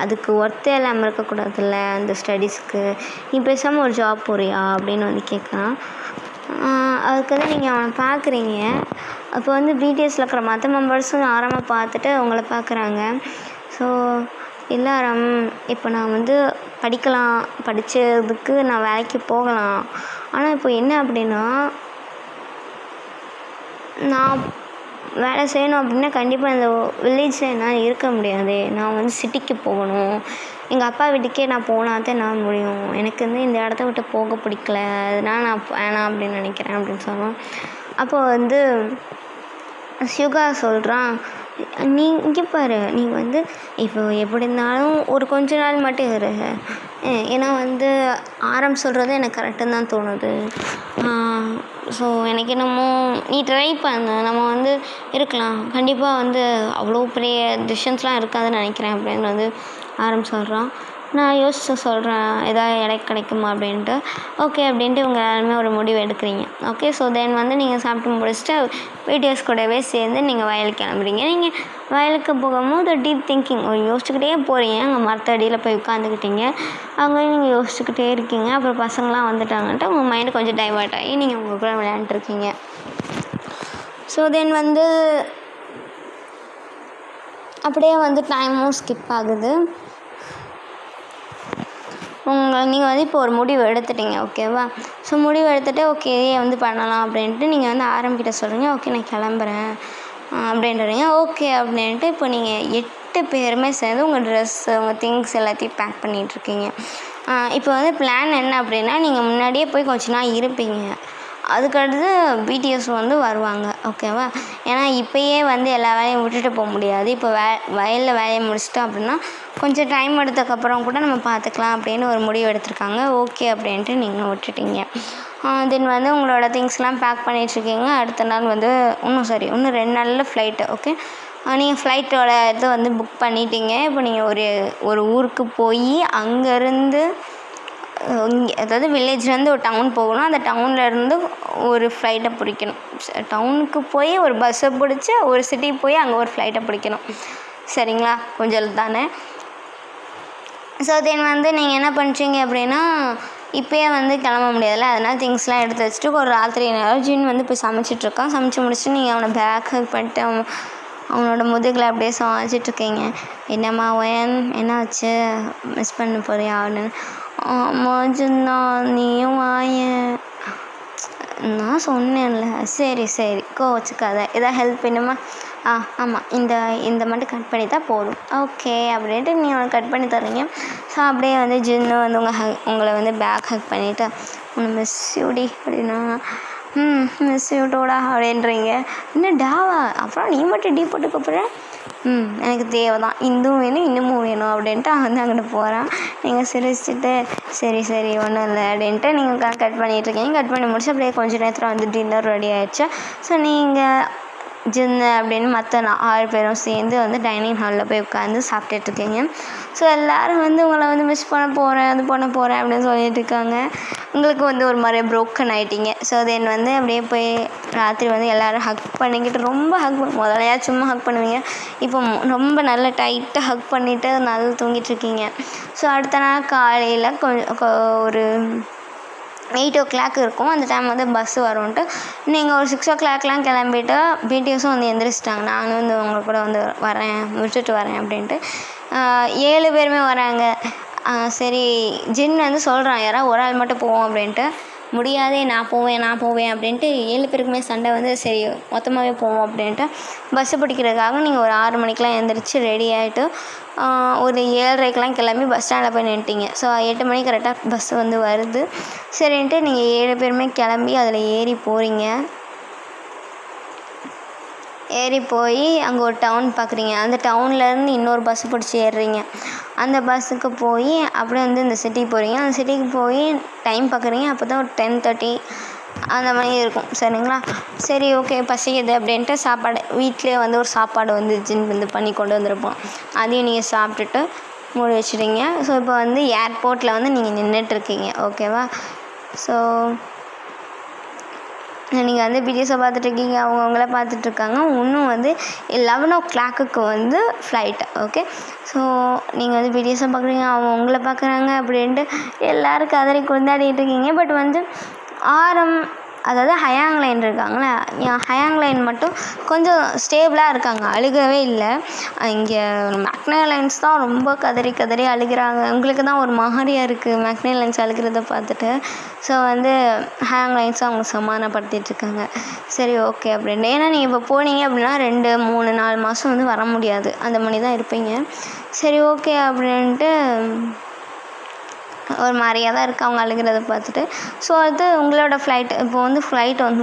அதுக்கு ஒர்த்தே இல்லாமல் இருக்கக்கூடாதுல்ல அந்த ஸ்டடீஸ்க்கு, நீ பேசாமல் ஒரு ஜாப் போறியா அப்படின்னு வந்து கேட்குறான். அதுக்கு வந்து நீங்கள் அவனை பார்க்குறீங்க. அப்போ வந்து பிடிஎஸில் இருக்கிற மற்ற மெம்பர்ஸும் ஆரமாக பார்த்துட்டு அவங்கள பார்க்குறாங்க. ஸோ எல்லாரும் இப்போ நான் வந்து படித்ததுக்கு நான் வேலைக்கு போகலாம். ஆனால் இப்போ என்ன அப்படின்னா, நான் வேலை செய்யணும் அப்படின்னா கண்டிப்பாக இந்த வில்லேஜில் என்னால் இருக்க முடியாது. நான் வந்து சிட்டிக்கு போகணும். எங்கள் அப்பா வீட்டுக்கே நான் போனால் தான் நான் முடியும். எனக்கு வந்து இந்த இடத்த விட்டு போக பிடிக்கல, அதனால் நான் வேணாம் அப்படின்னு நினைக்கிறேன் அப்படின்னு சொன்னோம். அப்போது வந்து சுகா சொல்கிறான், நீ இங்கே பாரு, நீ வந்து இப்போ எப்படி இருந்தாலும் ஒரு கொஞ்ச நாள் மட்டும் இரு. ஏன்னா வந்து ஆரம் சொல்கிறது எனக்கு கரெக்டுன்னு தான் தோணுது. ஸோ எனக்கு என்னமோ நீ ட்ரை பண்ணு, நம்ம வந்து இருக்கலாம். கண்டிப்பாக வந்து அவ்வளோ பெரிய டிஸ்டன்ஸ்லாம் இருக்காதுன்னு நினைக்கிறேன் அப்படின்னு வந்து ஆரம் சொல்கிறான். நான் யோசிச்சு சொல்கிறேன், ஏதாவது இடைக்கு கிடைக்குமா அப்படின்ட்டு. ஓகே அப்படின்ட்டு இவங்க எல்லாருமே ஒரு முடிவு எடுக்கிறீங்க. ஓகே, ஸோ தென் வந்து நீங்கள் சாப்பிட்டு முடிச்சுட்டு பிடிஎஸ் கூடவே சேர்ந்து நீங்கள் வயலுக்கு கிளம்புறீங்க. நீங்கள் வயலுக்கு போகும்போது டீப் திங்கிங் யோசிச்சுக்கிட்டே போகிறீங்க. அங்கே மரத்தடியில் போய் உட்காந்துக்கிட்டீங்க. அங்கே நீங்கள் யோசிச்சுக்கிட்டே இருக்கீங்க. அப்புறம் பசங்களாம் வந்துட்டாங்கன்ட்டு உங்கள் மைண்டு கொஞ்சம் டைவர்ட் ஆகி நீங்கள் உங்கள் கூட விளையாண்டுருக்கீங்க. ஸோ தென் வந்து அப்படியே வந்து டைமும் ஸ்கிப் ஆகுது. நீங்கள் வந்து இப்போ ஒரு முடிவு எடுத்துட்டீங்க, ஓகேவா. ஸோ முடிவு எடுத்துகிட்டு ஓகே வந்து பண்ணலாம் அப்படின்ட்டு நீங்கள் வந்து ஆரம்பிக்கிட்ட சொல்கிறீங்க. ஓகே நான் கிளம்புறேன் அப்படின்றீங்க. ஓகே அப்படின்ட்டு இப்போ நீங்கள் 8 பேருமே சேர்ந்து உங்கள் ட்ரெஸ்ஸு உங்கள் திங்ஸ் எல்லாத்தையும் பேக் பண்ணிகிட்ருக்கீங்க. இப்போ வந்து பிளான் என்ன அப்படின்னா, நீங்கள் முன்னாடியே போய் கொஞ்ச நாள் இருப்பீங்க. அதுக்கடுத்து பிடிஎஸ் வந்து வருவாங்க, ஓகேவா. ஏன்னா இப்போயே வந்து எல்லா வேலையும் விட்டுட்டு போக முடியாது. இப்போ வயலில் வேலையை முடிச்சிட்டோம் அப்படின்னா கொஞ்சம் டைம் எடுத்ததுக்கப்புறம் கூட நம்ம பார்த்துக்கலாம் அப்படின்னு ஒரு முடிவு எடுத்திருக்காங்க. ஓகே அப்படின்ட்டு நீங்கள் விட்டுட்டீங்க. தென் வந்து உங்களோட திங்ஸ்லாம் பேக் பண்ணிகிட்ருக்கீங்க. அடுத்த நாள் வந்து இன்னும் 2 நாளில் ஃப்ளைட்டு. ஓகே, நீங்கள் ஃப்ளைட்டோட இது வந்து புக் பண்ணிட்டீங்க. இப்போ நீங்கள் ஒரு ஊருக்கு போய் அங்கேருந்து அதாவது வில்லேஜ்லேருந்து ஒரு டவுன் போகணும். அந்த டவுன்லேருந்து ஒரு ஃப்ளைட்டை பிடிக்கணும். டவுனுக்கு போய் ஒரு பஸ்ஸை பிடிச்சி ஒரு சிட்டிக்கு போய் அங்கே ஒரு ஃப்ளைட்டை பிடிக்கணும். சரிங்களா, கொஞ்சம் தானே. ஸோ தென் வந்து நீங்கள் என்ன பண்ணுறீங்க அப்படின்னா, இப்போயே வந்து கிளம்ப முடியாதுல்ல, அதனால் திங்ஸ்லாம் எடுத்து வச்சுட்டு ஒரு ராத்திரி நேரம் ஜின் வந்து போய் சமைச்சிட்ருக்கான். சமைச்சு முடிச்சுட்டு நீங்கள் அவனை பேக் ஹக் பண்ணிட்டு அவனோட முதுகில் அப்படியே சாய்ச்சிட்ருக்கீங்க. என்னம்மா என்ன ஆச்சு, மிஸ் பண்ண போறியா அப்படின்னு. ஆமாம் ஜின்னா, நீயும் வாயேன், நான் சொன்னேன்ல. சரி கோவச்சுக்காத, எதாவது ஹெல்ப் வேணுமா? ஆமாம், இந்த மட்டும் கட் பண்ணி தான் போதும். ஓகே அப்படின்ட்டு நீ அவனை கட் பண்ணி தரீங்க. ஸோ அப்படியே வந்து ஜின்னு வந்து உங்களை வந்து பேக் ஹக் பண்ணிவிட்டு உன்னை மிஸ் யூடி அப்படின்னா, மிஸ் யூட்டோடா அப்படின்றீங்க. இன்னும் டாவா, அப்புறம் நீ மட்டும் டீ போட்டு கூப்பிட்ற. எனக்கு தேவை தான், இதுவும் வேணும் இன்னமும் வேணும் அப்படின்ட்டு அவன் வந்து அங்கிட்டு போகிறான். நீங்கள் சிரிச்சுட்டு சரி ஒன்றும் இல்லை அப்படின்ட்டு நீங்கள் கட் பண்ணிகிட்ருக்கீங்க. கட் பண்ணி முடிச்சு அப்படியே கொஞ்சம் நேரத்தில் வந்து டின்னர் ரெடி ஆகிடுச்சு. ஸோ நீங்கள் ஜின்னு அப்படின்னு மற்ற 6 பேரும் சேர்ந்து வந்து டைனிங் ஹாலில் போய் உட்காந்து சாப்பிட்டுட்ருக்கீங்க. ஸோ எல்லோரும் வந்து உங்களை வந்து மிஸ் பண்ண போகிறேன் அப்படின்னு சொல்லிட்டு இருக்காங்க. உங்களுக்கு வந்து ஒரு மாதிரி ப்ரோக்கன் ஆகிட்டீங்க. ஸோ தென் வந்து அப்படியே போய் ராத்திரி வந்து எல்லோரும் ஹக் பண்ணிக்கிட்டு ரொம்ப முதலையா சும்மா ஹக் பண்ணுவீங்க, இப்போ ரொம்ப நல்லா டைட்டாக ஹக் பண்ணிவிட்டு நல்லா தூங்கிட்டுருக்கீங்க. ஸோ அடுத்த நாள் காலையில் ஒரு 8 o'clock இருக்கும். அந்த டைம் வந்து பஸ்ஸு வரும்ன்ட்டு நீங்கள் ஒரு 6 o'clockலாம் கிளம்பிட்டு பிடிஎஸும் வந்து எந்திரிச்சிட்டாங்க. நானும் வந்து உங்கள் கூட வந்து விட்டுட்டு வரேன் அப்படின்ட்டு 7 பேருமே வராங்க. சரி, ஜின் வந்து சொல்கிறான் யாராவது ஒரு ஆள் மட்டும் போவோம் அப்படின்ட்டு. முடியாதே, நான் போவேன் அப்படின்ட்டு 7 பேருக்குமே சண்டை வந்து சரி மொத்தமாகவே போவோம் அப்படின்ட்டு பஸ்ஸு பிடிக்கிறதுக்காக நீங்கள் ஒரு 6 மணிக்கெலாம் எழுந்திரிச்சு ரெடி ஆகிட்டு ஒரு 7:30க்கெலாம் கிளம்பி பஸ் ஸ்டாண்டில் போய் நின்றுட்டீங்க. ஸோ 8 மணிக்கு கரெக்டாக பஸ்ஸு வந்து வருது. சரின்ட்டு நீங்கள் 7 பேருமே கிளம்பி அதில் ஏறி போகிறீங்க. ஏறி போய் அங்கே ஒரு டவுன் பார்க்குறீங்க. அந்த டவுன்லேருந்து இன்னொரு பஸ்ஸு பிடிச்சி ஏறுறீங்க. அந்த பஸ்ஸுக்கு போய் அப்படியே வந்து இந்த சிட்டிக்கு போகிறீங்க. அந்த சிட்டிக்கு போய் டைம் பார்க்குறீங்க. அப்போ தான் ஒரு 10:30 அந்த மாதிரி இருக்கும். சரிங்களா, சரி ஓகே பசிக்குது அப்படின்ட்டு சாப்பாடு வீட்டிலே வந்து ஒரு சாப்பாடு வந்து ஜின் வந்து பண்ணி கொண்டு வந்திருப்போம். அதையும் நீங்கள் சாப்பிட்டுட்டு மூடி வச்சுட்டீங்க. ஸோ இப்போ வந்து ஏர்போர்ட்டில் வந்து நீங்கள் நின்றுட்டுருக்கீங்க. ஓகேவா, ஸோ நீங்கள் வந்து பிடிஎஸை பார்த்துட்ருக்கீங்க, அவங்கள பார்த்துட்ருக்காங்க. இன்னும் வந்து 11 o'clock வந்து ஃப்ளைட்டு. ஓகே, ஸோ நீங்கள் வந்து பிடிஎஸை பார்க்குறீங்க, அவங்க உங்களை பார்க்குறாங்க அப்படின்ட்டு எல்லோரும் கதறி கொண்டாடிட்டு இருக்கீங்க. பட் வந்து அதாவது ஹயாங் லைன் இருக்காங்களே, ஹயாங் லைன் மட்டும் கொஞ்சம் ஸ்டேபிளாக இருக்காங்க, அழுகவே இல்லை. இங்கே மேக்னே லைன்ஸ் தான் ரொம்ப கதறி அழுகிறாங்க. உங்களுக்கு தான் ஒரு மாதிரியாக இருக்குது மேக்னே லைன்ஸ் அழுகிறத பார்த்துட்டு. ஸோ வந்து ஹயாங் லைன்ஸும் அவங்க சமாதானப்படுத்திகிட்ருக்காங்க. சரி ஓகே அப்படின்ட்டு, ஏன்னா நீங்கள் இப்போ போனீங்க அப்படின்னா 2, 3, 4 மாதம் வந்து வர முடியாது, அந்த மாதிரி தான் இருப்பீங்க. சரி ஓகே அப்படின்ட்டு ஒரு மாதிரியாக தான் இருக்குது அவங்க அழுகிறத பார்த்துட்டு. ஸோ அது உங்களோட ஃப்ளைட் இப்போ வந்து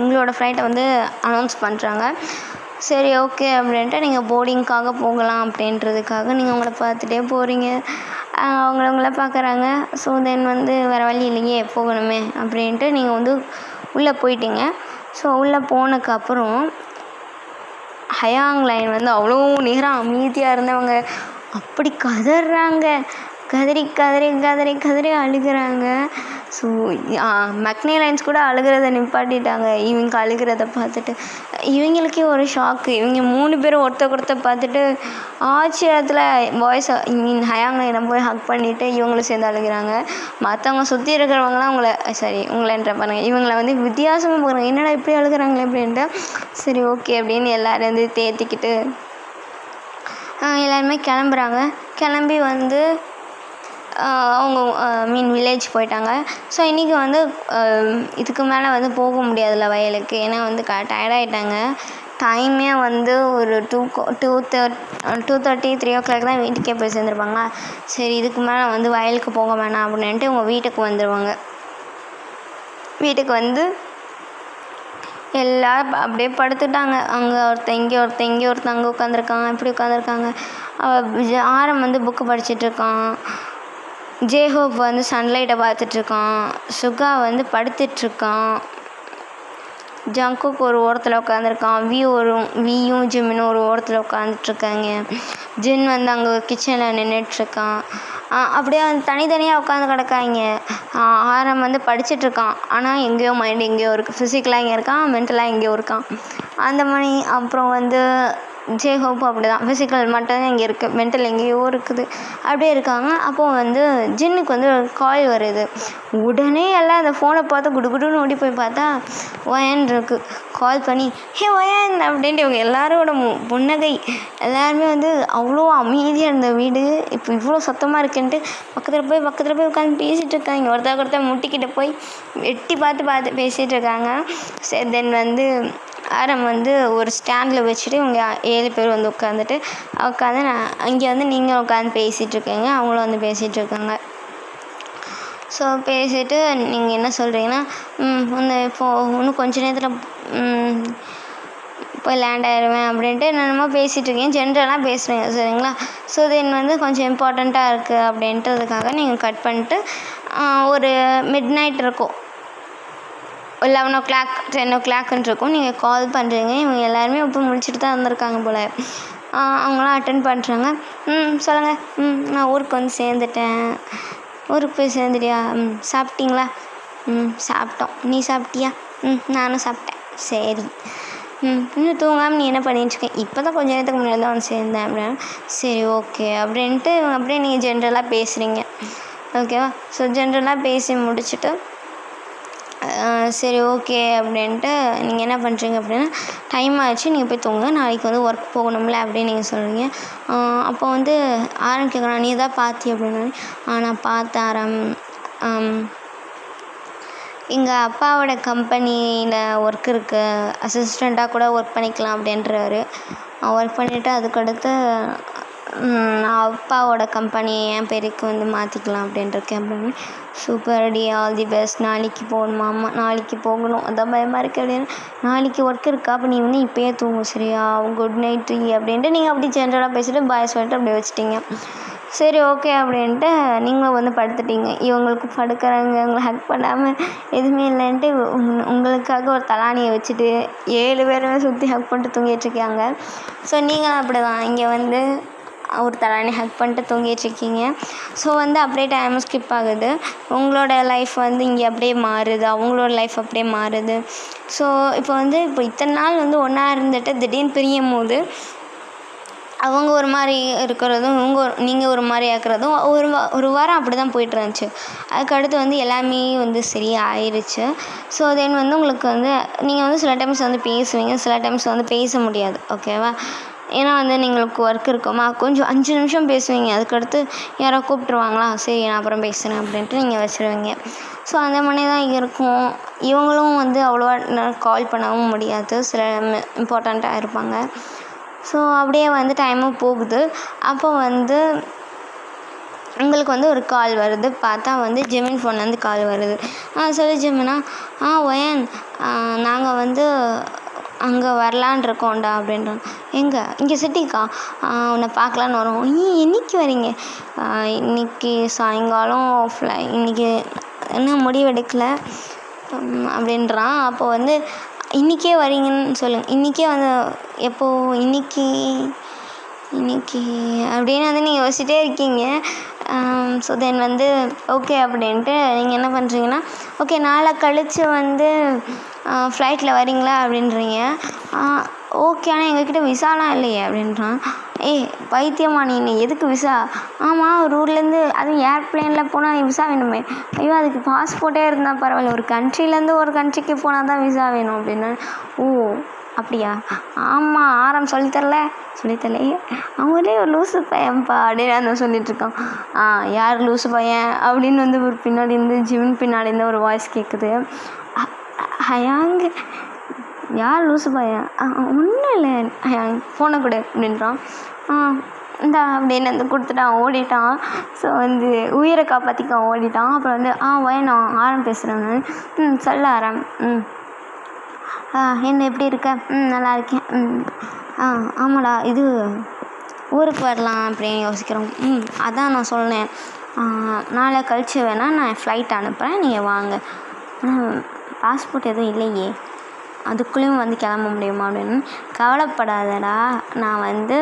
உங்களோட ஃப்ளைட்டை வந்து அனௌன்ஸ் பண்ணுறாங்க. சரி ஓகே அப்படின்ட்டு நீங்கள் போர்டிங்க்காக போகலாம் அப்படின்றதுக்காக நீங்கள் அவங்கள பார்த்துட்டே போகிறீங்க. அவங்கள பார்க்குறாங்க. ஸோ தென் வந்து வேறு வழி இல்லையே போகணுமே அப்படின்ட்டு நீங்கள் வந்து உள்ளே போயிட்டீங்க. ஸோ உள்ளே போனதுக்கப்புறம் ஹயாங் லைன் வந்து அவ்வளோ நேரம் அமைதியாக இருந்தவங்க அப்படி கதறி அழுகிறாங்க. ஸோ மேக்னே லைன்ஸ் கூட அழுகிறத நிப்பாட்டிட்டாங்க இவங்க அழுகிறத பார்த்துட்டு. இவங்களுக்கே ஒரு ஷாக்கு. இவங்க 3 பேரும் ஒருத்தர் பார்த்துட்டு ஆச்சரியத்தில் ஹயாங் லைனை போய் ஹக் பண்ணிவிட்டு இவங்களும் சேர்ந்து அழுகிறாங்க. மற்றவங்க சுற்றி இருக்கிறவங்களாம் உங்களைன்ற பாருங்க, இவங்களை வந்து வித்தியாசமாக போகிறாங்க, என்னடா இப்படி அழுகிறாங்களே அப்படின்ட்டு. சரி ஓகே அப்படின்னு எல்லோரும் வந்து தேத்திக்கிட்டு எல்லாருமே கிளம்புறாங்க. கிளம்பி வந்து அவங்க வில்லேஜ் போயிட்டாங்க. ஸோ இன்றைக்கி வந்து இதுக்கு மேலே வந்து போக முடியாதுல்ல வயலுக்கு, ஏன்னா வந்து டயர்டாகிட்டாங்க. டைமே வந்து ஒரு 2:30 3 o'clock தான் வீட்டுக்கே போய் சேர்ந்துருப்பாங்க. சரி இதுக்கு மேலே வந்து வயலுக்கு போக வேணாம் அப்படின்ட்டு உங்கள் வீட்டுக்கு வந்துடுவாங்க. வீட்டுக்கு வந்து எல்லோரும் அப்படியே படுத்துட்டாங்க. அங்கே ஒருத்தன் அங்கே உட்காந்துருக்காங்க, இப்படி உட்காந்துருக்காங்க. ஆரம் வந்து புக்கு படிச்சிட்ருக்கான். ஜேஹோப் வந்து சன்லைட்டை பார்த்துட்ருக்கான். சுகா வந்து படுத்துட்ருக்கான். ஜங்குக் ஒரு ஓரத்தில் உட்காந்துருக்கான். வியும் ஜிம்மினும் ஒரு ஓரத்தில் உட்காந்துட்ருக்காங்க. ஜின் வந்து அங்கே கிச்சனில் நின்றுட்டுருக்கான். அப்படியே வந்து தனித்தனியாக உட்காந்து கிடக்காங்க. ஆரம் வந்து படிச்சிட்ருக்கான். ஆனால் எங்கேயோ மைண்ட் எங்கேயோ இருக்குது. ஃபிசிக்கலாக இங்கே இருக்கான், மென்டலாக எங்கேயோ இருக்கான். அந்த மாதிரி அப்புறம் வந்து ஜேஹோப் அப்படி தான். ஃபிசிக்கல் மட்டும்தான் இங்கே இருக்குது, மென்டல் எங்கேயோ இருக்குது. அப்படியே இருக்காங்க. அப்போது வந்து ஜின்னுக்கு வந்து ஒரு கால் வருது. உடனே எல்லாம் அந்த ஃபோனை பார்த்து குடுகுடுன்னு ஓடி போய் பார்த்தா ஒயன் இருக்குது. கால் பண்ணி ஹே ஒயன் அப்படின்ட்டு இவங்க எல்லாரோட புன்னகை. எல்லாருமே வந்து அவ்வளோ அமைதியாக இருந்த வீடு இப்போ இவ்வளோ சத்தமாக இருக்குன்ட்டு பக்கத்தில் போய் உட்காந்து பேசிகிட்டு இருக்காங்க. ஒருத்தர் முட்டிக்கிட்ட போய் எட்டி பார்த்து பேசிகிட்டு இருக்காங்க. சரி தென் வந்து ஆரம் வந்து ஒரு ஸ்டாண்டில் வச்சுட்டு இவங்க 7 பேர் வந்து உட்காந்து இங்கே வந்து நீங்கள் உட்காந்து பேசிகிட்ருக்கீங்க, அவங்களும் வந்து பேசிகிட்ருக்காங்க. ஸோ பேசிவிட்டு நீங்கள் என்ன சொல்கிறீங்கன்னா இன்னும் கொஞ்ச நேரத்தில் போய் லேண்ட் ஆயிடுவேன் அப்படின்ட்டு என்னென்னமோ பேசிகிட்ருக்கீங்க. ஜென்ரலாக பேசுகிறீங்க சரிங்களா. ஸோ தென் வந்து கொஞ்சம் இம்பார்ட்டண்ட்டாக இருக்குது அப்படின்றதுக்காக நீங்கள் கட் பண்ணிட்டு ஒரு மிட் நைட் இருக்கும், 11 o'clock 10 o'clockன்னு இருக்கும். நீங்கள் கால் பண்ணுறீங்க. இவங்க எல்லாருமே இப்போ முடிச்சுட்டு தான் இருந்திருக்காங்க போல். அவங்களாம் அட்டன் பண்ணுறாங்க. சொல்லுங்கள். நான் ஊருக்கு வந்து சேர்ந்துட்டேன். ஊருக்கு போய் சேர்ந்துட்டியா? சாப்பிட்டீங்களா? சாப்பிட்டோம். நீ சாப்பிட்டியா? நானும் சாப்பிட்டேன். சரி. இன்னும் தூங்காமல் நீ என்ன பண்ணிட்டுருக்க? இப்போ தான் கொஞ்சம் நேரத்துக்கு முன்னாடி தான் வந்து சேர்ந்தேன் அப்படின்னா. சரி ஓகே அப்படின்ட்டு அப்படியே நீங்கள் ஜென்ரலாக பேசுகிறீங்க ஓகேவா. ஸோ ஜென்ரலாக பேசி முடிச்சுட்டு சரி ஓகே அப்படின்ட்டு நீங்கள் என்ன பண்ணுறீங்க அப்படின்னா டைம் ஆகிடுச்சு, நீங்கள் போய் தூங்க, நாளைக்கு வந்து ஒர்க் போகணும்ல அப்படின்னு நீங்கள் சொல்கிறீங்க. அப்போ வந்து ஆரம் கேட்குறான், நீ தான் பார்த்தி அப்படின்னா. நான் பார்த்தேன் ஆரம். எங்கள் அப்பாவோட கம்பெனியில் ஒர்க் இருக்குது, அசிஸ்டண்ட்டாக கூட ஒர்க் பண்ணிக்கலாம் அப்படின்றாரு. ஒர்க் பண்ணிவிட்டு அதுக்கடுத்து நான் அப்பாவோட கம்பெனியை என் பேருக்கு வந்து மாற்றிக்கலாம் அப்படின்ட்டுருக்கேன் அப்படின்னு. சூப்பர் டி, ஆல் தி பெஸ்ட். நாளைக்கு போகணுமாம்மா? நாளைக்கு போகணும், அதான் பயமாக இருக்குது அப்படின்னு. நாளைக்கு ஒர்க் இருக்கா? அப்போ நீ வந்து இப்போயே தூங்கும் சரியா, குட் நைட் டி அப்படின்ட்டு நீங்கள் அப்படி ஜென்ரலாக பேசிட்டு பாய் சொல்லிட்டு அப்படியே வச்சுட்டிங்க. சரி ஓகே அப்படின்ட்டு நீங்களும் வந்து படுத்துட்டீங்க. இவங்களுக்கு படுக்கிறாங்க, உங்களை ஹக் பண்ணாமல் எதுவுமே இல்லைன்ட்டு உங்களுக்காக ஒரு தலானியை வச்சுட்டு 7 பேருமே சுற்றி ஹக் பண்ணிட்டு தூங்கிட்டுருக்காங்க. ஸோ நீங்கள் அப்படி தான் இங்கே வந்து ஒரு தலானி ஹக் பண்ணிட்டு தூங்கிட்டுருக்கீங்க. ஸோ வந்து அப்படியே டைம் ஸ்கிப் ஆகுது. உங்களோட லைஃப் வந்து இங்கே அப்படியே மாறுது, அவங்களோட லைஃப் அப்படியே மாறுது. ஸோ இப்போ இத்தனை நாள் வந்து ஒன்றா இருந்துட்டு திடீர்னு பிரியும் போது அவங்க ஒரு மாதிரி இருக்கிறதும் நீங்கள் ஒரு மாதிரி ஆக்குறதும் ஒரு வாரம் அப்படி தான் போய்ட்டு இருந்துச்சு. அதுக்கடுத்து வந்து எல்லாமே வந்து சரியாக ஆயிடுச்சு. ஸோ தென் வந்து உங்களுக்கு வந்து நீங்கள் வந்து சில டைம்ஸ் வந்து பேசுவீங்க, சில டைம்ஸ் வந்து பேச முடியாது ஓகேவா. ஏன்னா வந்து நீங்களுக்கு ஒர்க் இருக்குமா, கொஞ்சம் 5 நிமிஷம் பேசுவீங்க, அதுக்கடுத்து யாரோ கூப்பிட்ருவாங்களா, சரி நான் அப்புறம் பேசுகிறேன் அப்படின்ட்டு நீங்கள் வச்சுருவீங்க. ஸோ அந்த மாதிரி தான் இருக்கும். இவங்களும் வந்து அவ்வளோவா கால் பண்ணவும் முடியாது, சில இம்பார்ட்டண்ட்டாக இருப்பாங்க. ஸோ அப்படியே வந்து டைமும் போகுது. அப்போ வந்து உங்களுக்கு வந்து ஒரு கால் வருது. பார்த்தா வந்து ஜெமின் ஃபோன்லேருந்து கால் வருது. சொல்லு ஜெமினா. ஒயன் நாங்கள் வந்து அங்கே வரலான் இருக்கோம்டா அப்படின்றான். எங்கே? இங்கே சிட்டிக்கா? உன்னை பார்க்கலான்னு வரோம். என்னைக்கு வரீங்க? இன்றைக்கி சாயங்காலம் இன்றைக்கி இன்னும் முடிவெடுக்கலை அப்படின்றான். அப்போ வந்து இன்றைக்கே வரீங்கன்னு சொல்லுங்கள். இன்றைக்கே வந்து எப்போது? இன்றைக்கி அப்படின்னு வந்து நீங்கள் யோசிச்சிட்டே இருக்கீங்க. ஸோ தென் வந்து ஓகே அப்படின்ட்டு நீங்கள் என்ன பண்ணுறீங்கன்னா, ஓகே நாளை கழித்து வந்து ஃப்ளைட்டில் வரீங்களா அப்படின்றீங்க. ஓகே ஆனால் எங்கக்கிட்ட விசாலாம் இல்லையே அப்படின்றான். பைத்தியமா நீ எதுக்கு விசா? ஆமாம் ஒரு ஊர்லேருந்து அதுவும் ஏர்ப்ளேனில் போனால் விசா வேணுமே. ஐயோ அதுக்கு பாஸ்போர்ட்டே இருந்தால் பரவாயில்ல, ஒரு கண்ட்ரிலேருந்து ஒரு கண்ட்ரிக்கு போனால் தான் விசா வேணும் அப்படின்னு. ஓ அப்படியா? ஆமாம் ஆரம் சொல்லித்தரலையே, அவங்களே ஒரு லூசு பையன்ப்பா அப்படின்னு அந்த சொல்லிகிட்ருக்கான். யார் லூசு பையன் அப்படின்னு வந்து ஒரு பின்னாடி இருந்து ஜிமின் பின்னாடி இருந்து ஒரு வாய்ஸ் கேட்குது. ஹயாங் யார் லூசு பையன்? ஒன்றும் இல்லை ஹயாங், ஃபோனை கொடு அப்படின்றான். இந்தா அப்படின்னு வந்து கொடுத்துட்டான், ஓடிட்டான். ஸோ வந்து உயிரை காப்பாற்றிக்க ஓடிட்டான். அப்புறம் வந்து வேணும் ஆரம் பேசுகிறேன். சொல்ல ஆரம். என்ன எப்படி இருக்க? நல்லா இருக்கேன். ஆமாடா இது ஊருக்கு வரலாம் அப்படின்னு யோசிக்கிறோம். அதான் நான் சொன்னேன், நாளை கழிச்சு வேணால் நான் ஃப்ளைட் அனுப்புகிறேன், நீங்கள் வாங்க. பாஸ்போர்ட் எதுவும் இல்லையே, அதுக்குள்ளேயும் வந்து கிளம்ப முடியுமா அப்படின்னு. கவலைப்படாதடா, நான் வந்து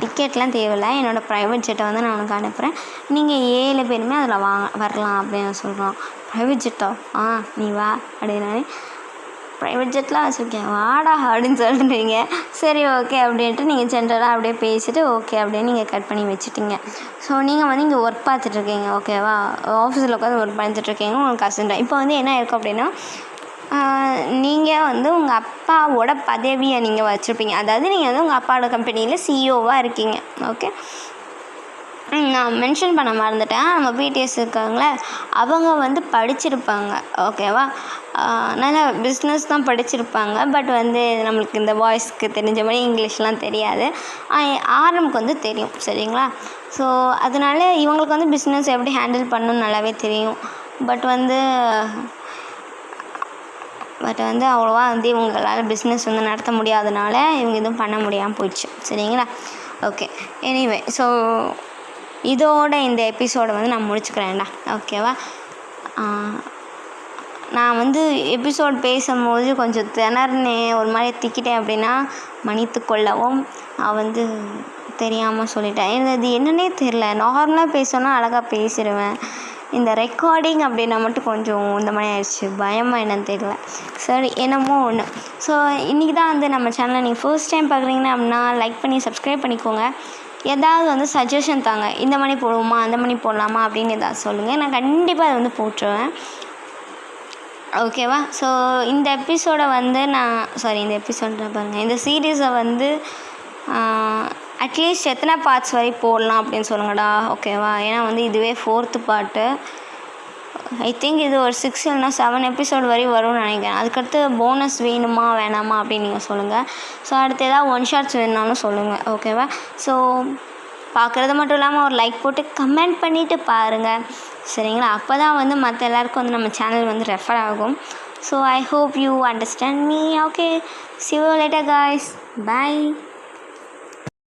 டிக்கெட்லாம் தேவையில்லை, என்னோடய ப்ரைவேட் ஜெட்டை வந்து நான் உனக்கு அனுப்புகிறேன், நீங்கள் 7 பேருமே அதில் வரலாம் அப்படின்னு சொல்கிறோம். ப்ரைவேட் ஜெட்டா? நீ வா அப்படின்னாலே, ப்ரைவேட் ஜெட்லாம் வச்சுருக்கேன் வாடா அப்படின்னு சொல்லிட்டீங்க. சரி ஓகே அப்படின்ட்டு நீங்கள் ஜென்ரலாக அப்படியே பேசிவிட்டு ஓகே அப்படின்னு நீங்கள் கட் பண்ணி வச்சுட்டிங்க. ஸோ நீங்கள் வந்து இங்கே ஒர்க் பார்த்துட்ருக்கீங்க, ஓகேவா, ஆஃபீஸில் உட்காந்து ஒர்க் பார்த்துட்ருக்கீங்க, உங்களுக்கு கசின். இப்போ வந்து என்ன இருக்கும் அப்படின்னா, நீங்கள் வந்து உங்கள் அப்பாவோட பதவியை நீங்கள் வச்சுருப்பீங்க. அதாவது நீங்கள் வந்து உங்கள் அப்பாவோட கம்பெனியில் சிஇஓவாக இருக்கீங்க. ஓகே, நான் மென்ஷன் பண்ண மறந்துட்டேன், நம்ம பிடிஎஸ் இருக்காங்களே அவங்க வந்து படிச்சிருப்பாங்க, ஓகேவா, நல்லா பிஸ்னஸ் தான் படிச்சிருப்பாங்க. பட் வந்து நம்மளுக்கு இந்த வாய்ஸ்க்கு தெரிஞ்ச மாதிரி இங்கிலீஷ்லாம் தெரியாது. ஆரம்புக்கு வந்து தெரியும், சரிங்களா. ஸோ அதனால இவங்களுக்கு வந்து பிஸ்னஸ் எப்படி ஹேண்டில் பண்ணணும்னு நல்லாவே தெரியும். பட் வந்து அவ்வளோவா வந்து இவங்களால் பிஸ்னஸ் வந்து நடத்த முடியாதனால இவங்க எதுவும் பண்ண முடியாமல் போயிடுச்சு, சரிங்களா. ஓகே, எனிவே, ஸோ இதோட இந்த எபிசோடை வந்து நான் முடிச்சுக்கிறேன்டா, ஓகேவா. நான் வந்து எபிசோட் பேசும்போது கொஞ்சம் திணறினேன், ஒரு மாதிரி திக்கிட்டேன் அப்படின்னா மன்னித்து கொள்ளவும். நான் வந்து தெரியாமல் சொல்லிட்டேன். இது என்னன்னே தெரில, நார்மலாக பேசணுன்னா அழகாக பேசிடுவேன், இந்த ரெக்கார்டிங் அப்படின்னா மட்டும் கொஞ்சம் இந்த மாதிரி ஆயிடுச்சு, பயமாக என்னன்னு தெரியல. சரி, என்னமோ ஒன்று. ஸோ இன்றைக்கி தான் வந்து நம்ம சேனலை நீங்கள் ஃபர்ஸ்ட் டைம் பார்க்குறீங்கன்னா அப்படின்னா லைக் பண்ணி சப்ஸ்கிரைப் பண்ணிக்கோங்க. ஏதாவது வந்து சஜஷன் தாங்க, இந்த மணி போடுவோமா அந்த மணி போடலாமா அப்படின்னு ஏதாவது சொல்லுங்கள், நான் கண்டிப்பாக அதை வந்து போட்டுருவேன், ஓகேவா. ஸோ இந்த எபிசோடை வந்து இந்த எபிசோட பாருங்கள், இந்த சீரீஸை வந்து அட்லீஸ்ட் எத்தனை பார்ட்ஸ் வரை போடலாம் அப்படின்னு சொல்லுங்கடா, ஓகேவா. ஏன்னா வந்து இதுவே 4th பார்ட்டு, ஐ திங்க் இது ஒரு 6 இல்லைனா 7 எபிசோட் வரை வரும்னு நினைக்கிறேன். அதுக்கடுத்து போனஸ் வேணுமா வேணாமா அப்படின்னு நீங்கள் சொல்லுங்கள். ஸோ அடுத்து ஏதாவது 1 ஷார்ட்ஸ் வேணுனாலும் சொல்லுங்கள், ஓகேவா. ஸோ பார்க்குறது மட்டும் இல்லாமல் ஒரு லைக் போட்டு கமெண்ட் பண்ணிவிட்டு பாருங்கள், சரிங்களா. அப்போ தான் வந்து மற்ற எல்லாேருக்கும் வந்து நம்ம சேனல் வந்து ரெஃபர் ஆகும். So I hope you understand me. Okay, see you later guys, bye.